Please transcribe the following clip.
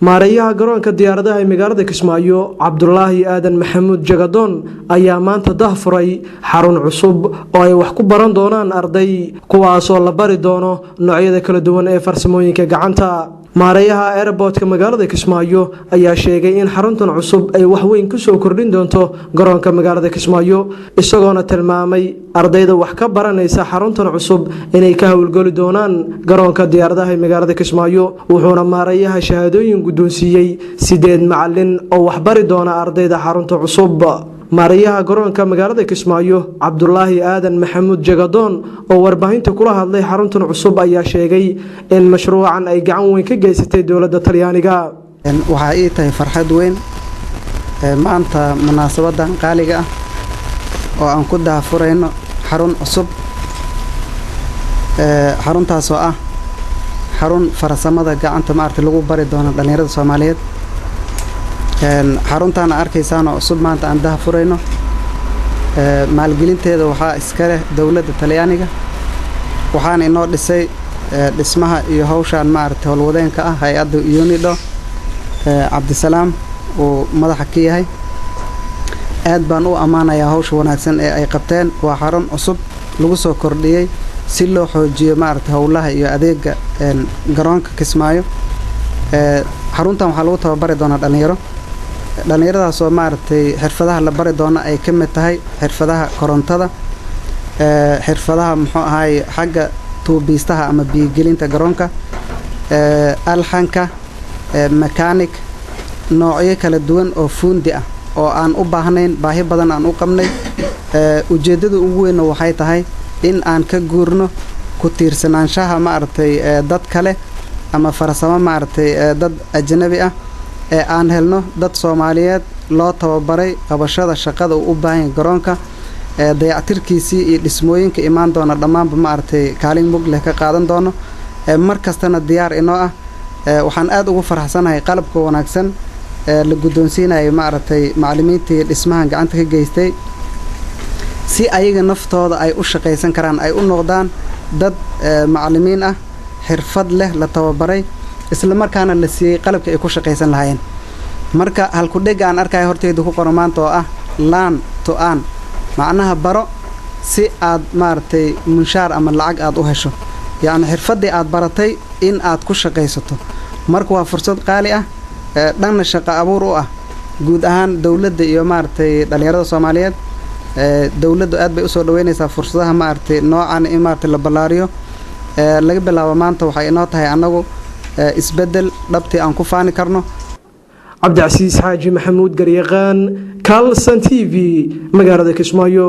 maareeyaha garoonka diyaaradaha ee magaalada Kismaayo Cabdullaahi Aadan Maxamuud Jagadoon ayaa maanta daahfuray xarun cusub oo ay wax ku baran doonaan arday kuwaas oo la bari doono noocyada kala duwan ee farsamooyinka gacanta. maareeyaha airportka magaalada Kismaayo ayaa sheegay in xaruntan cusub ay wax weyn ku soo kordhin doonto garoonka magaalada Kismaayo isagoona tilmaamay ardayda wax ka baranaysa xaruntan cusub inay ka hawlgali doonaan garoonka diyaaradaha ee magaalada Kismaayo. wuxuuna maareeyaha shahaadooyin guddoonsiiyay 8 macallin oo wax bari doona ardayda xarunta cusub. maareeyaha garoonka magaalada Kismaayo Cabdullaahi Aadan Maxamuud Jagadoon oo warbaahinta kula hadlay xaruntan cusub ayaa sheegay in mashruucan ay gacan weyn ka geysatay dawladda Talyaaniga. waxa ay tahay farxad weyn maanta munaasabadan qaaliga ah oo aan ku daafurayno xarun cusub xaruntaas oo ah xarun farsamada gacanta maartay lagu bari doono dhalinyarada Soomaaliyeed. xaruntan arkaysaan oo cusub maanta aan daafurayno maalgelinteeda waxaa iska leh dawladda Talyaaniga waxaan inoo dhisay dhismaha iyo hawshan maartay howlwadeenka ah hay'adda UNIDO Cabdisalaam oo madaxa ka yahay. aad baan u amaanayaa hawsha wanaagsan ee ay qabteen. waa xarun cusub lagu soo kordhiyay si loo xoojiyo maartay howlaha iyo adeega garoonka Kismaayo. xaruntan waxaa lagu tababari doonaa dhalinyaradaas oo maartay xirfadaha la bari doona ay ka mid tahay xirfadaha korontada xirfadaha muxuu ahaay xagga tuubiistaha ama biyo-gelinta garoonka alxanka mechanic noocyo kala duwan oo fuundi ah oo aan u baahnayn baahi badan aan u qabnay. ujeedada ugu weyn waxay tahay in aan ka guurno ku tiirsanaanshaha maartay dad kale ama farsamo maartay dad ajnabi ah ee aan helno dad Soomaaliyeed loo tababaray qabashada shaqada u baahan garoonka dayactirkiisii iyo dhismooyinka imaan doona dhamaanba maartay kaalin mug leh ka qaadan doono mar kastana diyaar inoo ah. waxaan aad ugu faraxsanahay qalabka wanaagsan la guddoonsiinay maartay macallimiintii dhismahan gacanta ka geystay si ayaga naftooda ay u shaqaysan karaan ay u noqdaan dad macallimiin ah xirfad leh la tababaray isla markaana la siiyay qalabka ay ku shaqaysan lahaayeen. marka halku dhig aan arkay horteedu ku qoran maanta oo ah learn to earn macnaha baro si aad maartay munshaar ama lacag aad u hesho yaani xirfadii aad baratay in aad ku shaqaysato. marka waa fursad qaali ah dhanna shaqo abuur u ah guud ahaan dawladda iyo maartay dhalinyarada Soomaaliyeed. dawladdu aad bay u soo dhaweynaysaa fursadaha maartay noocan in maartay la ballaariyo. laga bilaabo maanta waxay inoo tahay anagu isbedel dhabti aan ku faani karno. Cabdi Casiis Xaaji Maxamuud Garyaqaan Kalsan TV magaalada Kismaayo.